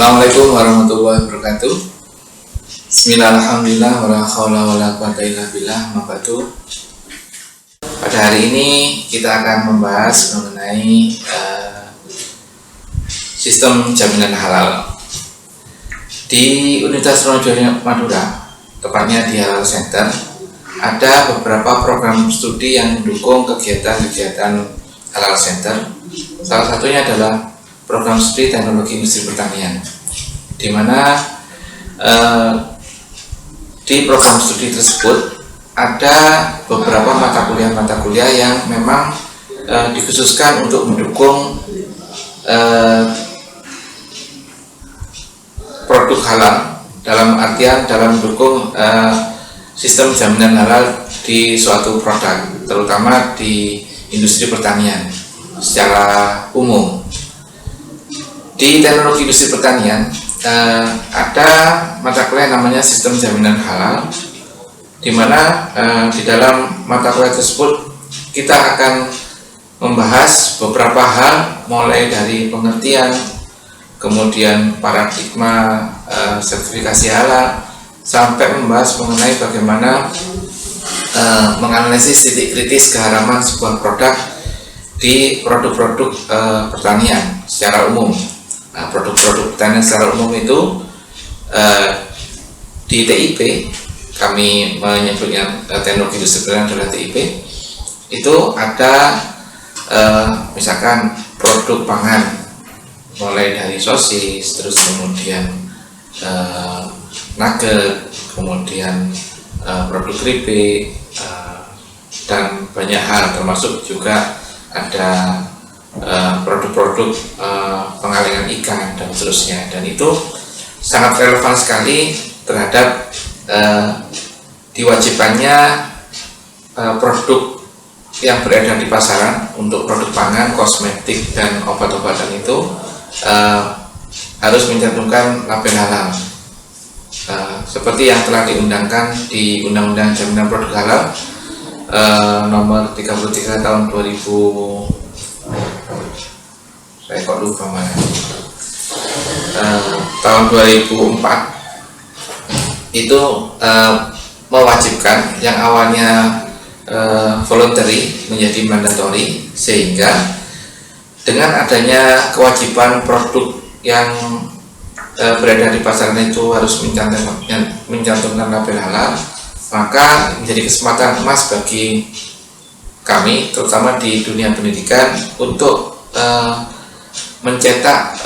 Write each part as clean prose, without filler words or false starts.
Assalamualaikum warahmatullahi wabarakatuh. Bismillahirrahmanirrahim. Wala haula wala quwata illa billah. Pada hari ini kita akan membahas mengenai sistem jaminan halal. Di Universitas Trunojoyo Madura, tepatnya di Halal Center, ada beberapa program studi yang mendukung kegiatan-kegiatan Halal Center. Salah satunya adalah program studi teknologi industri pertanian, di mana di program studi tersebut ada beberapa mata kuliah yang memang dikhususkan untuk mendukung produk halal, dalam artian dalam mendukung sistem jaminan halal di suatu produk, terutama di industri pertanian secara umum. Di teknologi industri pertanian ada mata kuliah namanya sistem jaminan halal, di mana di dalam mata kuliah tersebut kita akan membahas beberapa hal, mulai dari pengertian, kemudian paradigma sertifikasi halal, sampai membahas mengenai bagaimana menganalisis titik kritis keharaman sebuah produk di produk-produk pertanian secara umum. Nah, produk-produk pertanian secara umum itu di TIP, kami menyebutnya teknologi industri pertanian adalah TIP, itu ada misalkan produk pangan, mulai dari sosis, terus kemudian nugget, kemudian produk keripik, dan banyak hal, termasuk juga ada produk-produk pengalengan ikan dan seterusnya. Dan itu sangat relevan sekali terhadap diwajibkannya produk yang beredar di pasaran untuk produk pangan, kosmetik, dan obat-obatan itu harus mencantumkan label halal, seperti yang telah diundangkan di Undang-Undang Jaminan Produk Halal nomor 33 tahun 2000, saya kok lupa mana, tahun 2004 itu mewajibkan yang awalnya voluntary menjadi mandatory, sehingga dengan adanya kewajiban produk yang beredar di pasaran itu harus mencantumkan label halal, maka menjadi kesempatan emas bagi kami, terutama di dunia pendidikan, untuk mencetak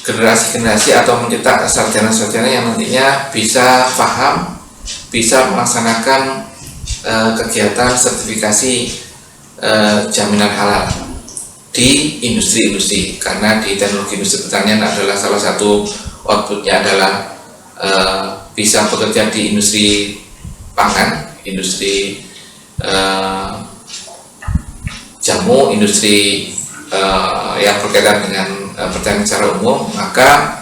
generasi-generasi atau mencetak sarjana-sarjana yang nantinya bisa paham, bisa melaksanakan kegiatan sertifikasi jaminan halal di industri-industri. Karena di teknologi industri pertanian adalah salah satu outputnya adalah bisa bekerja di industri pangan, industri jamu, industri yang berkaitan dengan pertanian secara umum, maka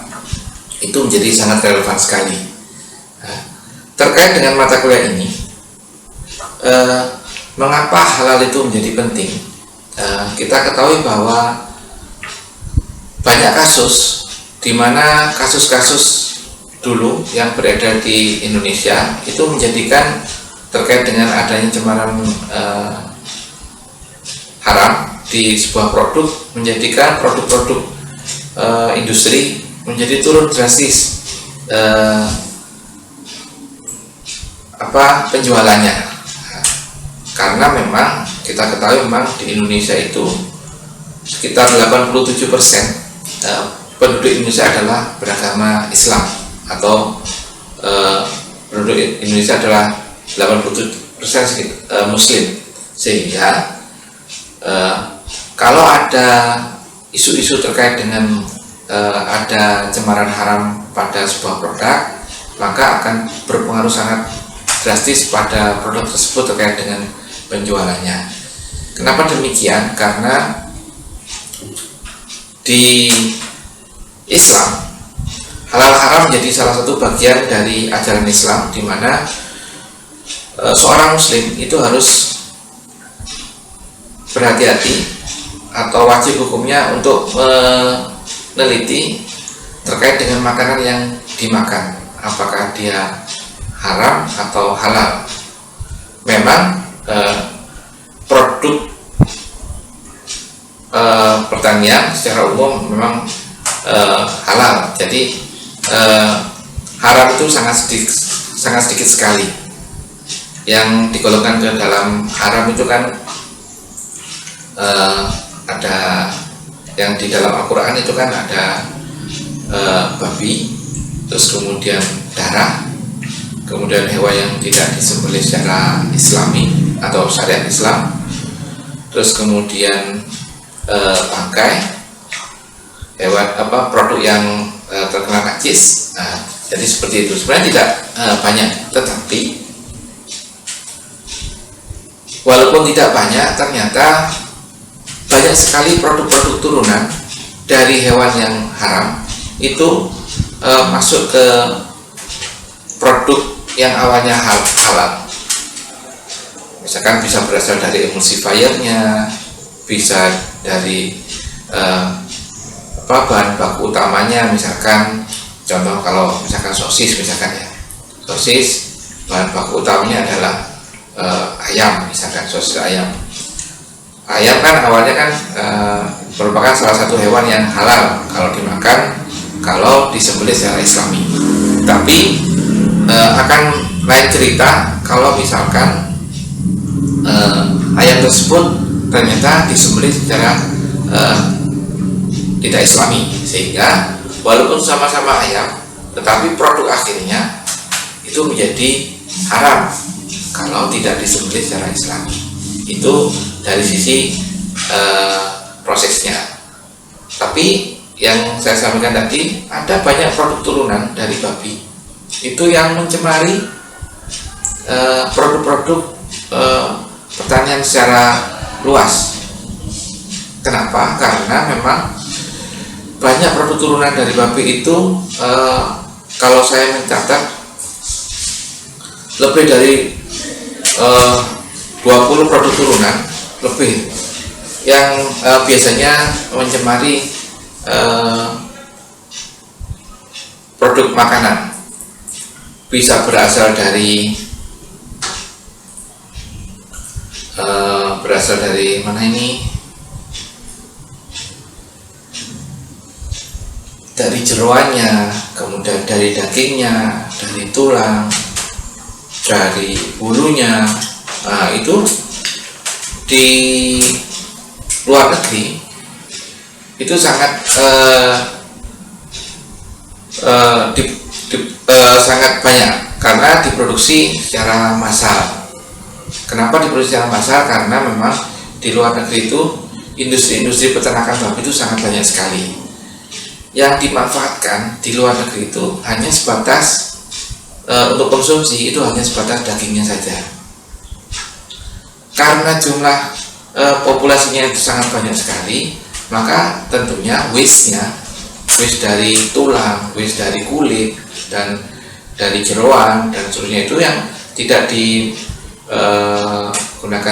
itu menjadi sangat relevan sekali. Terkait dengan mata kuliah ini, mengapa halal itu menjadi penting? Kita ketahui bahwa banyak kasus di mana kasus-kasus dulu yang beredar di Indonesia itu menjadikan terkait dengan adanya cemaran haram di sebuah produk, menjadikan produk-produk industri menjadi turun drastis penjualannya, karena memang kita ketahui memang di Indonesia itu sekitar 87% penduduk Indonesia adalah beragama Islam, atau penduduk Indonesia adalah 87% Muslim, sehingga kalau ada isu-isu terkait dengan ada cemaran haram pada sebuah produk, maka akan berpengaruh sangat drastis pada produk tersebut terkait dengan penjualannya. Kenapa demikian? Karena di Islam, halal haram menjadi salah satu bagian dari ajaran Islam, di mana seorang muslim itu harus berhati-hati atau wajib hukumnya untuk meneliti terkait dengan makanan yang dimakan, apakah dia haram atau halal. Memang produk pertanian secara umum memang halal, jadi haram itu sangat sedikit sekali. Yang digolongkan ke dalam haram itu kan ada yang di dalam Al-Quran itu kan ada babi, terus kemudian darah, kemudian hewan yang tidak disembelih secara Islami atau syariat Islam, terus kemudian bangkai hewan produk yang terkena najis. Jadi seperti itu. Sebenarnya tidak banyak, tetapi walaupun tidak banyak, ternyata banyak sekali produk-produk turunan dari hewan yang haram itu masuk ke produk yang awalnya halal. Misalkan bisa berasal dari emulsifiernya, bisa dari bahan baku utamanya, misalkan contoh kalau misalkan sosis, misalkan ya, sosis bahan baku utamanya adalah ayam, misalkan sosis ayam. Ayam kan awalnya kan merupakan salah satu hewan yang halal kalau dimakan, kalau disembelih secara Islami. Tapi akan lain cerita kalau misalkan ayam tersebut ternyata disembelih secara tidak Islami, sehingga walaupun sama-sama ayam, tetapi produk akhirnya itu menjadi haram kalau tidak disembelih secara Islami. Itu dari sisi prosesnya. Tapi yang saya sampaikan tadi, ada banyak produk turunan dari babi itu yang mencemari produk-produk pertanian secara luas. Kenapa? Karena memang banyak produk turunan dari babi itu kalau saya mencatat lebih dari 20 produk turunan lebih yang biasanya mencemari produk makanan. Bisa berasal dari mana ini? Dari jeroannya, kemudian dari dagingnya, dari tulang, dari bulunya. Nah, itu di luar negeri itu sangat sangat banyak karena diproduksi secara massal. Kenapa diproduksi secara massal? Karena memang di luar negeri itu industri-industri peternakan babi itu sangat banyak sekali. Yang dimanfaatkan di luar negeri itu hanya sebatas untuk konsumsi, itu hanya sebatas dagingnya saja. Karena jumlah populasinya itu sangat banyak sekali, maka tentunya waste dari tulang, waste dari kulit, dan dari jeroan dan seterusnya itu yang tidak digunakan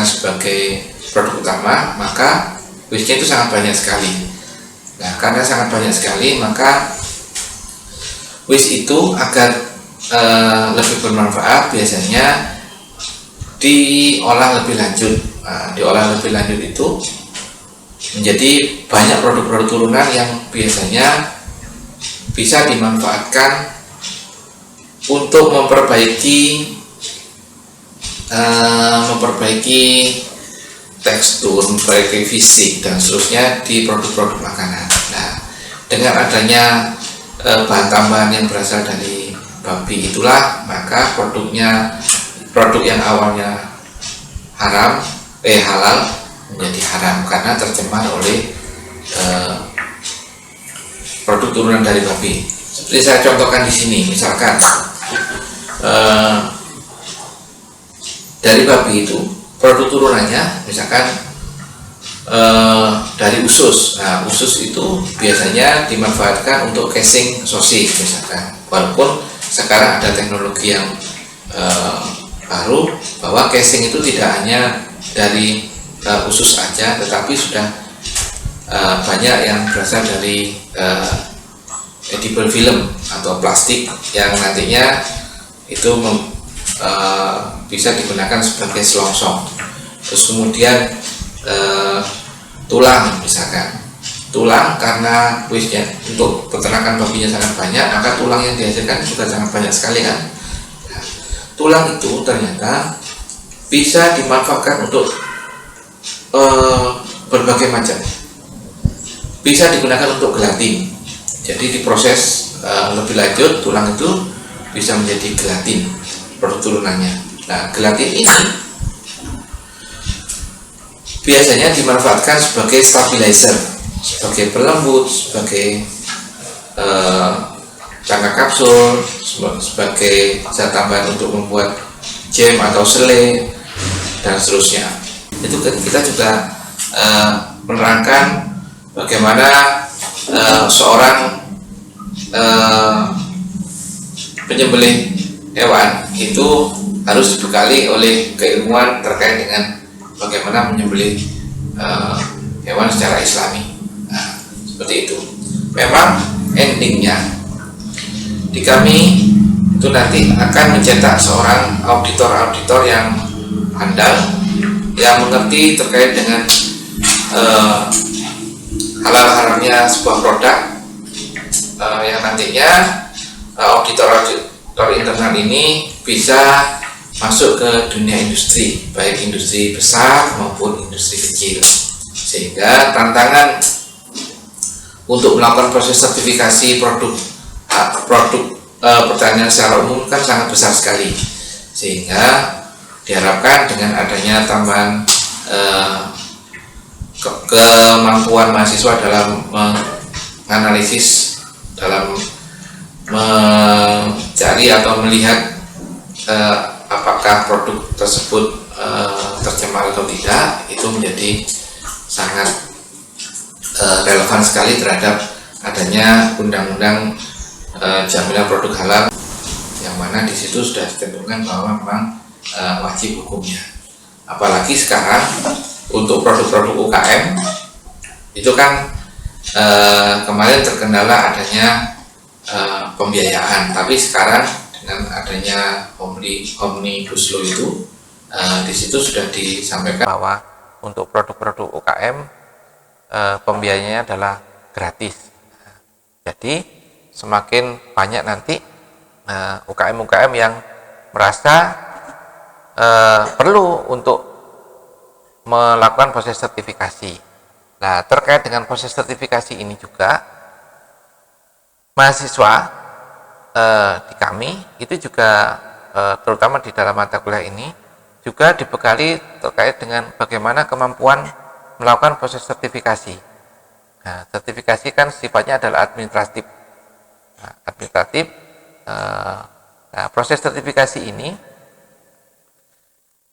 sebagai produk utama, maka waste-nya itu sangat banyak sekali. Nah, karena sangat banyak sekali, maka waste itu agar lebih bermanfaat biasanya diolah lebih lanjut. Diolah lebih lanjut itu menjadi banyak produk-produk turunan yang biasanya bisa dimanfaatkan untuk memperbaiki tekstur, memperbaiki fisik dan seterusnya di produk-produk makanan. Nah, dengan adanya bahan tambahan yang berasal dari babi itulah, maka produk yang awalnya halal menjadi haram karena tercemar oleh produk turunan dari babi. Seperti saya contohkan di sini, misalkan dari babi itu produk turunannya misalkan dari usus. Nah, usus itu biasanya dimanfaatkan untuk casing sosis misalkan. Walaupun sekarang ada teknologi yang baru bahwa casing itu tidak hanya dari usus aja, tetapi sudah banyak yang berasal dari edible film atau plastik yang nantinya itu bisa digunakan sebagai selongsong. Terus kemudian tulang, misalkan tulang, karena waste-nya untuk peternakan babinya sangat banyak, maka tulang yang dihasilkan juga sangat banyak sekali kan. Nah, tulang itu ternyata bisa dimanfaatkan untuk berbagai macam. Bisa digunakan untuk gelatin. Jadi diproses lebih lanjut, tulang itu bisa menjadi gelatin, produk turunannya. Nah, gelatin ini biasanya dimanfaatkan sebagai stabilizer, sebagai pelembut, sebagai cangkang kapsul, sebagai zat tambahan untuk membuat jam atau selai dan seterusnya. Itu kita juga menerangkan bagaimana seorang penyembelih hewan itu harus dibekali oleh keilmuan terkait dengan bagaimana menyembelih hewan secara islami. Nah, seperti itu. Memang endingnya di kami itu nanti akan mencetak seorang auditor yang handal, yang mengerti terkait dengan halal haramnya sebuah produk, yang nantinya auditor internal ini bisa masuk ke dunia industri, baik industri besar maupun industri kecil, sehingga tantangan untuk melakukan proses sertifikasi produk pertanian secara umum kan sangat besar sekali, sehingga diharapkan dengan adanya tambahan kemampuan mahasiswa dalam menganalisis, dalam mencari atau melihat apakah produk tersebut tercemar atau tidak, itu menjadi sangat relevan sekali terhadap adanya undang-undang jaminan produk halal, yang mana di situ sudah ditentukan bahwa memang wajib hukumnya. Apalagi sekarang untuk produk-produk UKM itu kan kemarin terkendala adanya pembiayaan, tapi sekarang dengan adanya Omnibus Law itu di situ sudah disampaikan bahwa untuk produk-produk UKM pembiayaannya adalah gratis. Jadi semakin banyak nanti UKM-UKM yang merasa perlu untuk melakukan proses sertifikasi. Nah, terkait dengan proses sertifikasi ini juga mahasiswa di kami itu juga terutama di dalam mata kuliah ini juga dibekali terkait dengan bagaimana kemampuan melakukan proses sertifikasi. Nah, sertifikasi kan sifatnya adalah administratif. Nah, proses sertifikasi ini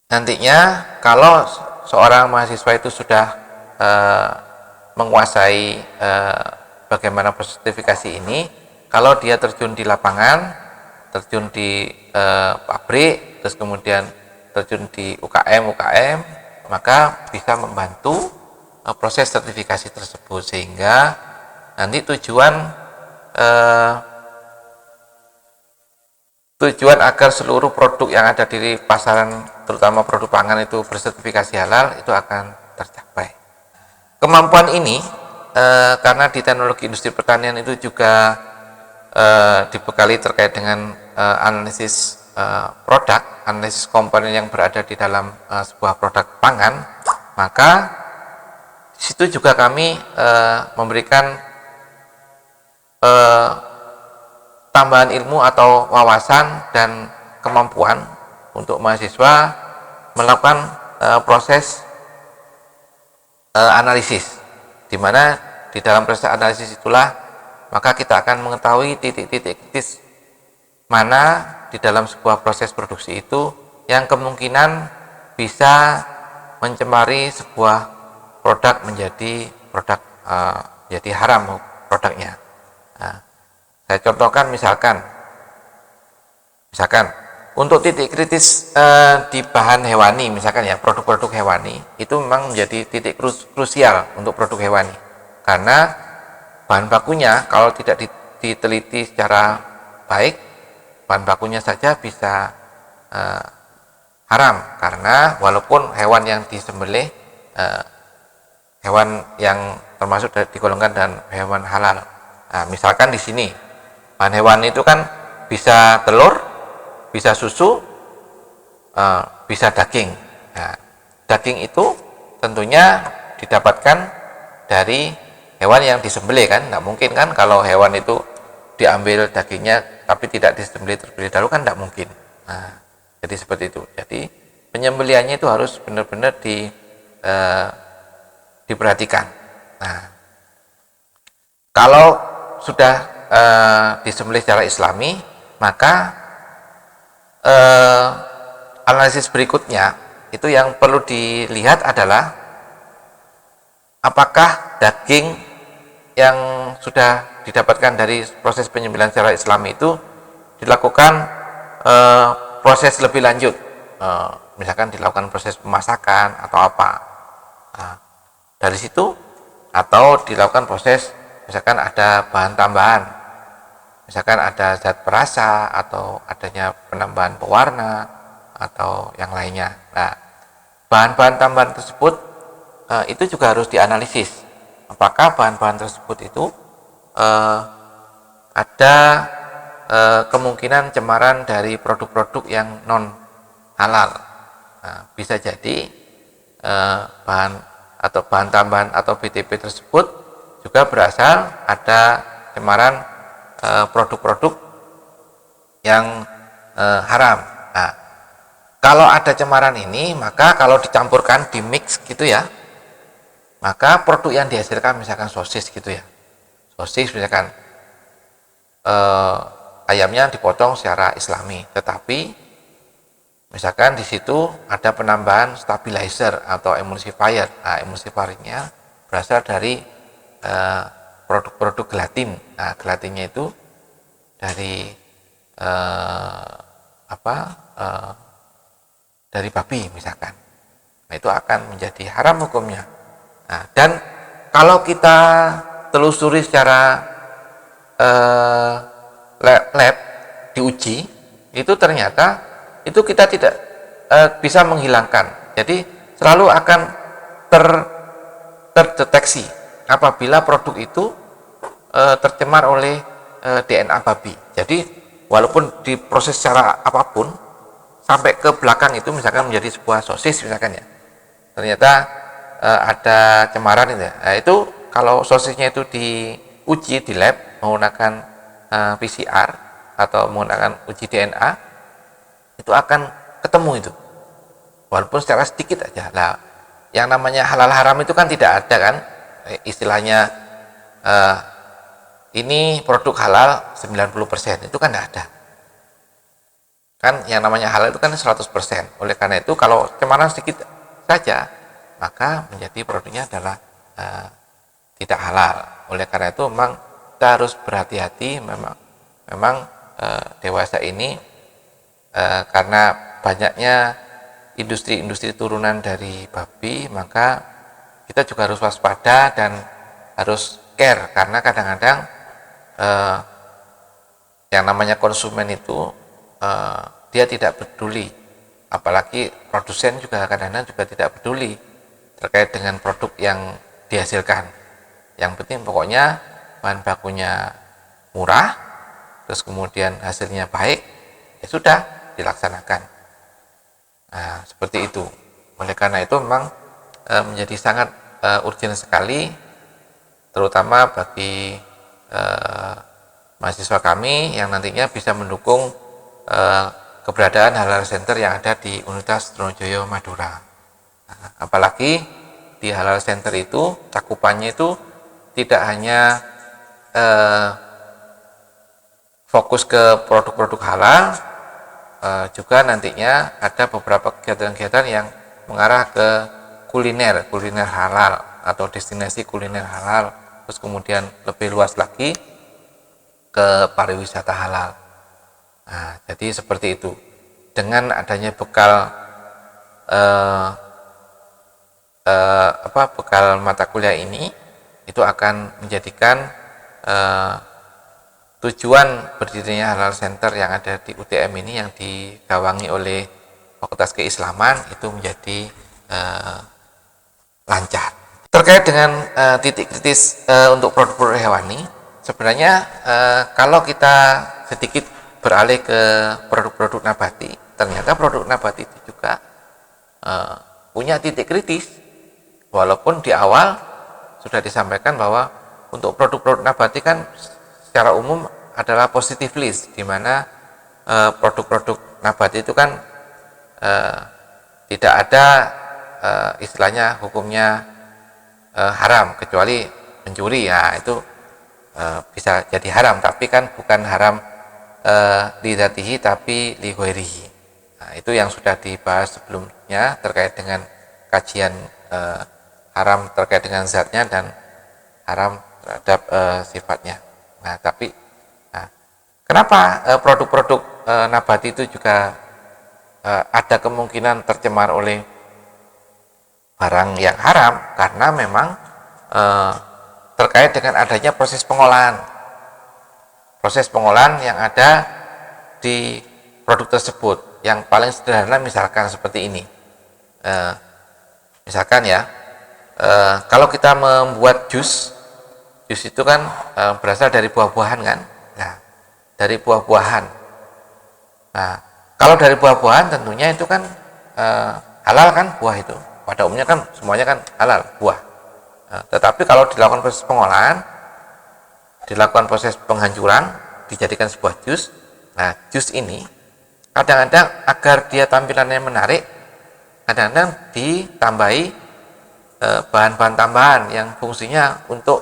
nantinya kalau seorang mahasiswa itu sudah menguasai bagaimana proses sertifikasi ini, kalau dia terjun di lapangan, terjun di pabrik, terus kemudian terjun di UKM, maka bisa membantu proses sertifikasi tersebut, sehingga nanti tujuan agar seluruh produk yang ada di pasaran, terutama produk pangan itu bersertifikasi halal, itu akan tercapai. Kemampuan ini karena di teknologi industri pertanian itu juga dibekali terkait dengan analisis produk, analisis komponen yang berada di dalam sebuah produk pangan, maka di situ juga kami memberikan tambahan ilmu atau wawasan dan kemampuan untuk mahasiswa melakukan proses analisis, di mana di dalam proses analisis itulah maka kita akan mengetahui titik-titik kritis mana di dalam sebuah proses produksi itu yang kemungkinan bisa mencemari sebuah produk menjadi jadi haram produknya. Nah, saya contohkan misalkan untuk titik kritis di bahan hewani, misalkan ya produk-produk hewani itu memang menjadi titik krusial untuk produk hewani. karena bahan bakunya kalau tidak diteliti secara baik, bahan bakunya saja bisa haram, karena walaupun hewan yang disembelih hewan yang termasuk digolongkan dan hewan halal. Nah, misalkan di sini bahan hewan itu kan bisa telur, bisa susu, bisa daging. Nah, daging itu tentunya didapatkan dari hewan yang disembelih kan. Nggak mungkin kan kalau hewan itu diambil dagingnya tapi tidak disembelih terlebih dahulu, kan nggak mungkin. Nah, jadi seperti itu. Jadi penyembelihannya itu harus benar-benar diperhatikan. Nah, kalau sudah disembelih secara Islami, maka analisis berikutnya itu yang perlu dilihat adalah apakah daging yang sudah didapatkan dari proses penyembelihan secara Islami itu dilakukan proses lebih lanjut, misalkan dilakukan proses pemasakan atau apa. Nah, dari situ, atau dilakukan proses misalkan ada bahan tambahan, misalkan ada zat perasa atau adanya penambahan pewarna atau yang lainnya. Nah, bahan-bahan tambahan tersebut itu juga harus dianalisis. Apakah bahan-bahan tersebut itu ada kemungkinan cemaran dari produk-produk yang non halal. Nah, bisa jadi bahan tambahan atau BTP tersebut juga berasal ada cemaran produk-produk yang haram. Nah, kalau ada cemaran ini, maka kalau dicampurkan, di mix gitu ya, maka produk yang dihasilkan misalkan sosis gitu ya, sosis misalkan ayamnya dipotong secara Islami, tetapi misalkan di situ ada penambahan stabilizer atau emulsifier. Nah, emulsifiernya berasal dari produk-produk gelatin. Nah, gelatinnya itu dari dari babi misalkan. Nah, itu akan menjadi haram hukumnya. Nah, dan kalau kita telusuri secara lab diuji, itu ternyata itu kita tidak bisa menghilangkan. Jadi selalu akan terdeteksi apabila produk itu tercemar oleh DNA babi. Jadi walaupun diproses secara apapun, sampai ke belakang itu misalkan menjadi sebuah sosis misalkan ya, ternyata ada cemaran itu. Nah, itu kalau sosisnya itu diuji di lab menggunakan PCR atau menggunakan uji DNA, itu akan ketemu itu, walaupun secara sedikit aja. Nah, yang namanya halal haram itu kan tidak ada kan istilahnya ini produk halal 90%, itu kan tidak ada kan. Yang namanya halal itu kan 100%. Oleh karena itu kalau cemaran sedikit saja, maka menjadi produknya adalah tidak halal. Oleh karena itu memang kita harus berhati-hati. Memang dewasa ini karena banyaknya industri-industri turunan dari babi, maka kita juga harus waspada dan harus care, karena kadang-kadang yang namanya konsumen itu dia tidak peduli, apalagi produsen juga kadang-kadang juga tidak peduli terkait dengan produk yang dihasilkan. Yang penting pokoknya bahan bakunya murah, terus kemudian hasilnya baik, ya sudah dilaksanakan. Nah, seperti itu. Oleh karena itu memang menjadi sangat urgent sekali, terutama bagi mahasiswa kami yang nantinya bisa mendukung keberadaan halal center yang ada di Universitas Trunojoyo Madura. Nah, apalagi di halal center itu cakupannya itu tidak hanya fokus ke produk-produk halal, juga nantinya ada beberapa kegiatan-kegiatan yang mengarah ke kuliner halal atau destinasi kuliner halal, terus kemudian lebih luas lagi ke pariwisata halal. Nah, jadi seperti itu. Dengan adanya bekal bekal mata kuliah ini, itu akan menjadikan tujuan berdirinya Halal Center yang ada di UTM ini yang digawangi oleh Fakultas Keislaman itu menjadi lancar. Terkait dengan titik kritis untuk produk-produk hewani, sebenarnya kalau kita sedikit beralih ke produk-produk nabati, ternyata produk nabati itu juga punya titik kritis. Walaupun di awal sudah disampaikan bahwa untuk produk-produk nabati kan secara umum adalah positive list, di mana produk-produk nabati itu kan tidak ada istilahnya hukumnya haram kecuali mencuri, ya itu bisa jadi haram, tapi kan bukan haram li dzatihi tapi li ghairihi. Nah, itu yang sudah dibahas sebelumnya terkait dengan kajian haram terkait dengan zatnya dan haram terhadap sifatnya. Nah, tapi kenapa produk-produk nabati itu juga ada kemungkinan tercemar oleh barang yang haram? Karena memang terkait dengan adanya proses pengolahan yang ada di produk tersebut. Yang paling sederhana misalkan seperti ini, misalkan ya, kalau kita membuat jus itu kan berasal dari buah-buahan kan. Nah, dari buah-buahan. Nah, kalau dari buah-buahan tentunya itu kan halal kan, buah itu pada umumnya kan semuanya kan halal buah. Tetapi kalau dilakukan proses pengolahan, dilakukan proses penghancuran, dijadikan sebuah jus. Nah, jus ini kadang-kadang agar dia tampilannya menarik, kadang-kadang ditambahi bahan-bahan tambahan yang fungsinya untuk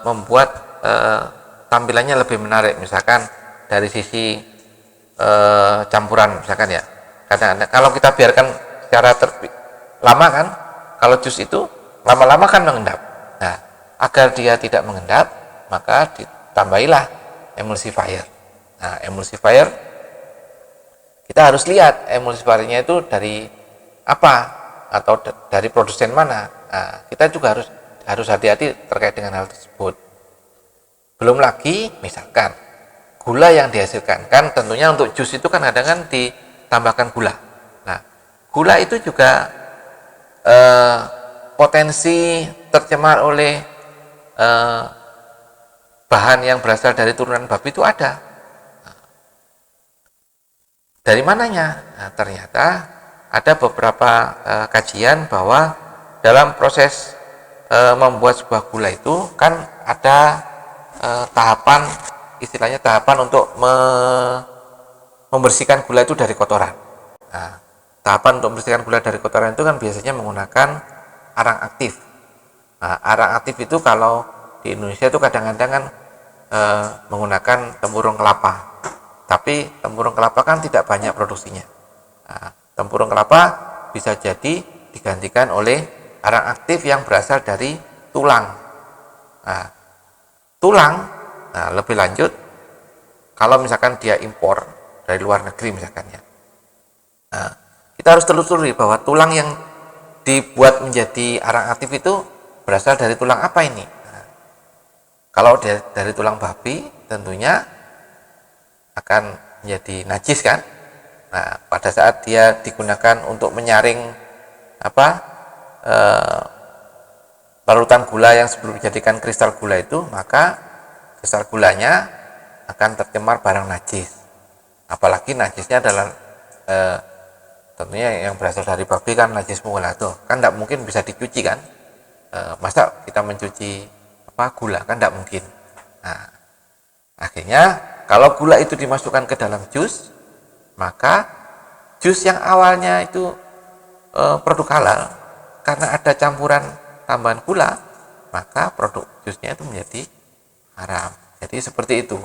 membuat tampilannya lebih menarik. Misalkan dari sisi campuran, misalkan ya, kadang-kadang kalau kita biarkan secara lama kan, kalau jus itu lama-lama kan mengendap. Nah, agar dia tidak mengendap, maka ditambahilah emulsifier. Nah, emulsifier kita harus lihat emulsifiernya itu dari apa atau dari produsen mana. Nah, kita juga harus hati-hati terkait dengan hal tersebut. Belum lagi misalkan gula yang dihasilkan, kan tentunya untuk jus itu kan kadang kan ditambahkan gula. Nah, gula itu juga potensi tercemar oleh bahan yang berasal dari turunan babi itu ada. Dari mananya? Nah, ternyata ada beberapa kajian bahwa dalam proses membuat sebuah gula itu kan ada tahapan, istilahnya tahapan untuk membersihkan gula itu dari kotoran. Nah, tahapan untuk membersihkan gula dari kotoran itu kan biasanya menggunakan arang aktif. Nah, arang aktif itu kalau di Indonesia itu kadang-kadang kan menggunakan tempurung kelapa. Tapi tempurung kelapa kan tidak banyak produksinya. Nah, tempurung kelapa bisa jadi digantikan oleh arang aktif yang berasal dari tulang. Nah, tulang, nah lebih lanjut, kalau misalkan dia impor dari luar negeri misalkan ya, nah, kita harus telusuri bahwa tulang yang dibuat menjadi arang aktif itu berasal dari tulang apa ini. Nah, kalau dari tulang babi tentunya akan menjadi najis kan. Nah, pada saat dia digunakan untuk menyaring larutan gula yang sebelum dijadikan kristal gula itu, maka kristal gulanya akan tercemar barang najis. Apalagi najisnya adalah tentunya yang berasal dari babi kan najis mughalladzah, kan tidak mungkin bisa dicuci kan. Masa kita mencuci gula kan tidak mungkin. Nah, akhirnya kalau gula itu dimasukkan ke dalam jus, maka jus yang awalnya itu produk halal, karena ada campuran tambahan gula, maka produk jusnya itu menjadi haram. Jadi seperti itu.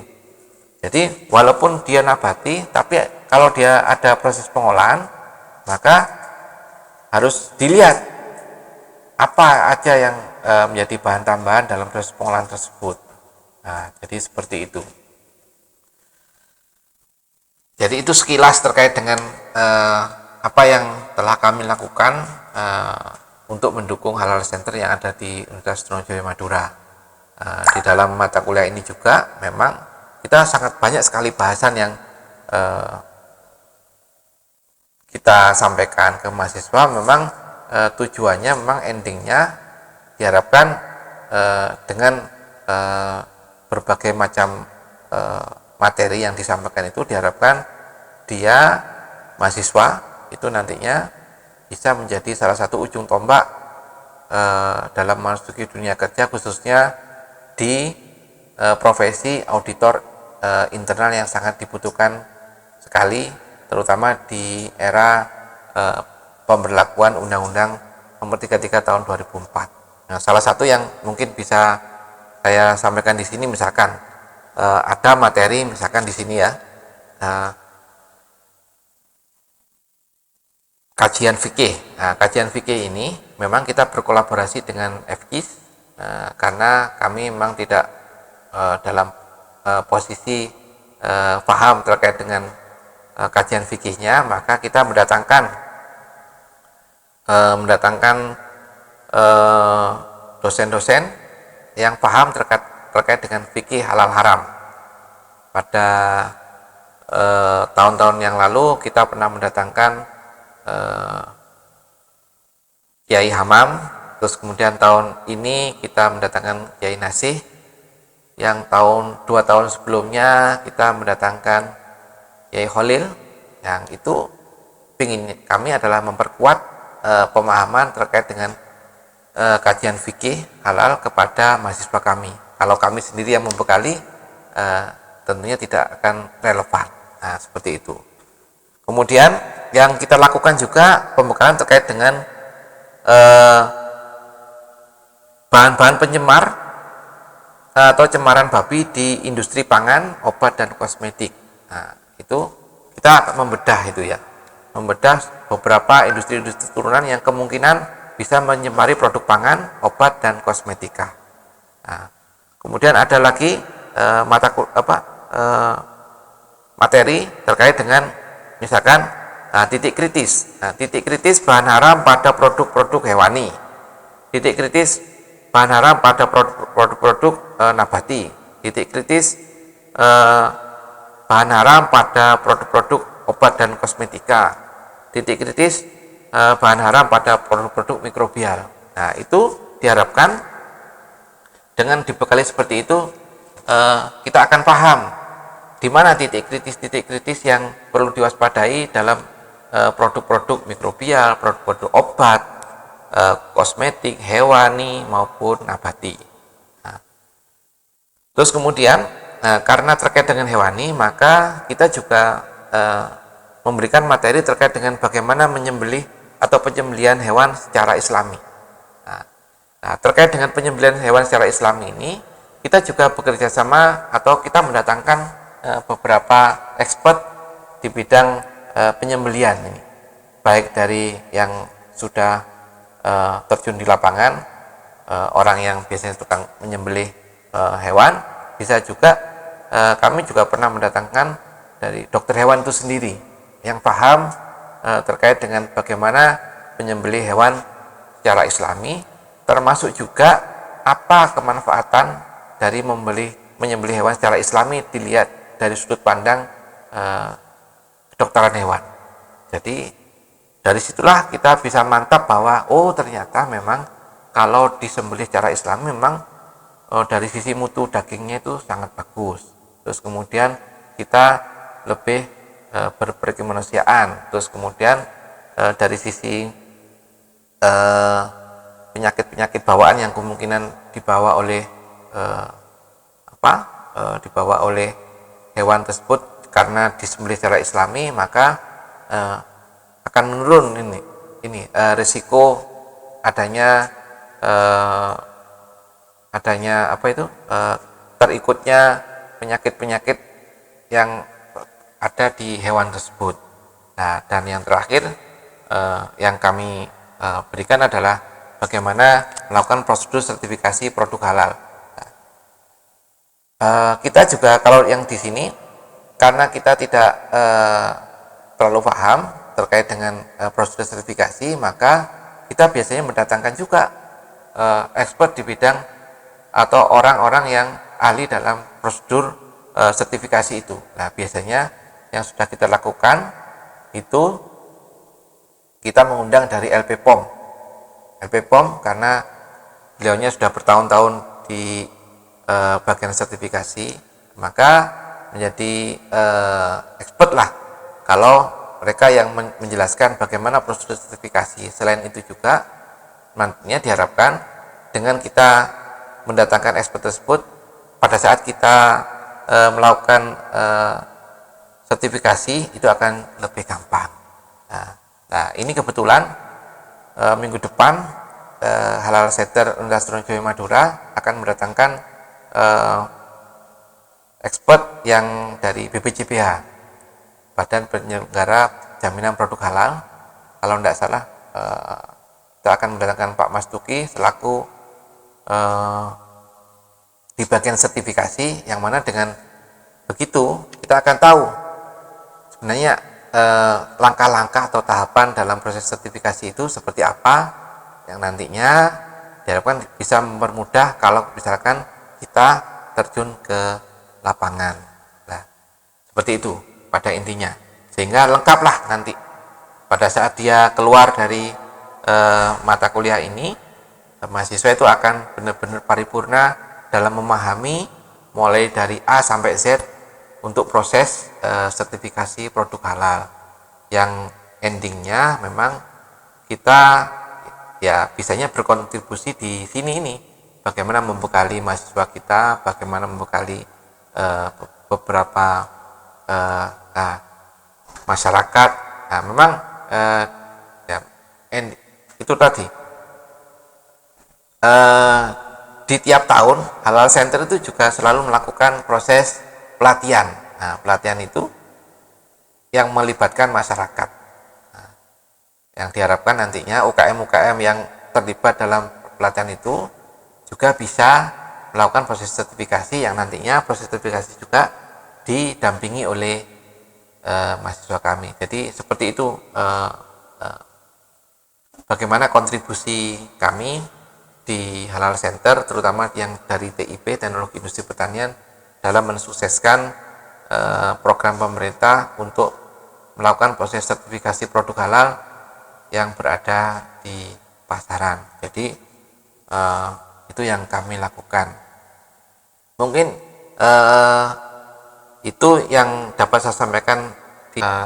Jadi walaupun dia nabati, tapi kalau dia ada proses pengolahan, maka harus dilihat apa aja yang menjadi bahan tambahan dalam proses pengolahan tersebut. Nah, jadi seperti itu. Jadi itu sekilas terkait dengan apa yang telah kami lakukan untuk mendukung Halal Center yang ada di Universitas Trunojoyo Madura. Di dalam mata kuliah ini juga memang kita sangat banyak sekali bahasan yang kita sampaikan ke mahasiswa. Memang tujuannya, memang endingnya diharapkan dengan berbagai macam materi yang disampaikan itu, diharapkan dia, mahasiswa itu nantinya bisa menjadi salah satu ujung tombak dalam memasuki dunia kerja, khususnya di profesi auditor internal yang sangat dibutuhkan sekali, terutama di era pemberlakuan Undang-Undang Nomor 33 Tahun 2004. Nah, salah satu yang mungkin bisa saya sampaikan di sini, misalkan ada materi, misalkan di sini ya, kajian fikih. Nah, kajian fikih ini memang kita berkolaborasi dengan FKIS karena kami memang tidak dalam posisi paham terkait dengan kajian fikihnya, maka kita mendatangkan dosen-dosen yang paham terkait dengan fikih halal haram. Pada tahun-tahun yang lalu kita pernah mendatangkan Kiai Hamam. Terus kemudian tahun ini kita mendatangkan Kiai Nasih. Yang 2 tahun sebelumnya kita mendatangkan Kiai Khalil. Yang itu kami adalah memperkuat pemahaman terkait dengan kajian fikih halal kepada mahasiswa kami. Kalau kami sendiri yang membekali, tentunya tidak akan relevan. Nah, seperti itu. Kemudian yang kita lakukan juga pembekalan terkait dengan bahan-bahan penyemar atau cemaran babi di industri pangan, obat, dan kosmetik. Nah, itu kita membedah itu ya, membedah beberapa industri-industri turunan yang kemungkinan bisa menyemari produk pangan, obat, dan kosmetika. Nah, kemudian ada lagi materi terkait dengan misalkan titik kritis. Nah, titik kritis bahan haram pada produk-produk hewani. Titik kritis bahan haram pada produk-produk nabati. Titik kritis bahan haram pada produk-produk obat dan kosmetika. Titik kritis bahan haram pada produk-produk mikrobial. Nah, itu diharapkan dengan dibekali seperti itu kita akan paham di mana titik kritis yang perlu diwaspadai dalam produk-produk mikrobial, produk-produk obat, kosmetik, hewani maupun nabati. Nah, terus kemudian karena terkait dengan hewani, maka kita juga memberikan materi terkait dengan bagaimana menyembelih atau penyembelihan hewan secara islami. Nah, terkait dengan penyembelihan hewan secara islami ini, kita juga bekerja sama atau kita mendatangkan beberapa expert di bidang penyembelihan ini, baik dari yang sudah terjun di lapangan, orang yang biasanya tukang menyembelih hewan, bisa juga kami juga pernah mendatangkan dari dokter hewan itu sendiri yang paham terkait dengan bagaimana menyembelih hewan secara islami, termasuk juga apa kemanfaatan dari menyembelih hewan secara islami dilihat dari sudut pandang kedokteran hewan. Jadi dari situlah kita bisa mantap bahwa ternyata memang kalau disembelih secara islami memang dari sisi mutu dagingnya itu sangat bagus. Terus kemudian kita lebih berkemanusiaan. Terus kemudian dari sisi penyakit-penyakit bawaan yang kemungkinan dibawa oleh hewan tersebut karena disembelih secara islami, maka akan menurun risiko adanya terikutnya penyakit-penyakit yang ada di hewan tersebut. Nah, dan yang terakhir yang kami berikan adalah bagaimana melakukan prosedur sertifikasi produk halal. Kita juga kalau yang di sini karena kita tidak terlalu paham terkait dengan prosedur sertifikasi, maka kita biasanya mendatangkan juga expert di bidang atau orang-orang yang ahli dalam prosedur sertifikasi itu. Nah, biasanya yang sudah kita lakukan itu kita mengundang dari LP POM. LP POM karena beliaunya sudah bertahun-tahun di bagian sertifikasi, maka menjadi expert lah kalau mereka yang menjelaskan bagaimana prosedur sertifikasi. Selain itu juga nantinya diharapkan dengan kita mendatangkan expert tersebut, pada saat kita melakukan sertifikasi itu akan lebih gampang. Nah, ini kebetulan minggu depan Halal Center Universitas Trunojoyo Madura akan mendatangkan expert yang dari BPJPH, Badan Penyelenggara Jaminan Produk Halal. Kalau tidak salah kita akan mendatangkan Pak Mas Tuki selaku di bagian sertifikasi, yang mana dengan begitu kita akan tahu sebenarnya langkah-langkah atau tahapan dalam proses sertifikasi itu seperti apa, yang nantinya diharapkan bisa mempermudah kalau misalkan kita terjun ke lapangan. Nah, seperti itu pada intinya, sehingga lengkaplah nanti pada saat dia keluar dari mata kuliah ini, mahasiswa itu akan benar-benar paripurna dalam memahami mulai dari A sampai Z untuk proses sertifikasi produk halal, yang endingnya memang kita ya bisanya berkontribusi di sini ini, bagaimana membekali mahasiswa kita, bagaimana membekali beberapa masyarakat. Nah, memang ya, itu tadi di tiap tahun Halal Center itu juga selalu melakukan proses pelatihan. Nah, pelatihan itu yang melibatkan masyarakat. Nah, yang diharapkan nantinya UKM-UKM yang terlibat dalam pelatihan itu juga bisa melakukan proses sertifikasi, yang nantinya proses sertifikasi juga didampingi oleh mahasiswa kami. Jadi seperti itu bagaimana kontribusi kami di Halal Center, terutama yang dari TIP, Teknologi Industri Pertanian, dalam mensukseskan program pemerintah untuk melakukan proses sertifikasi produk halal yang berada di pasaran. Jadi itu yang kami lakukan. Mungkin itu yang dapat saya sampaikan.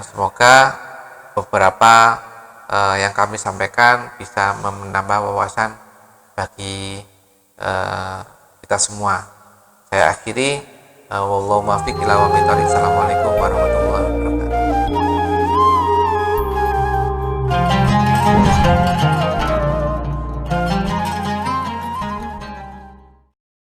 Semoga beberapa yang kami sampaikan bisa menambah wawasan bagi kita semua. Saya akhiri, wallahu muwaffiq ila aqwamit thoriq. Assalamualaikum warahmatullahi wabarakatuh.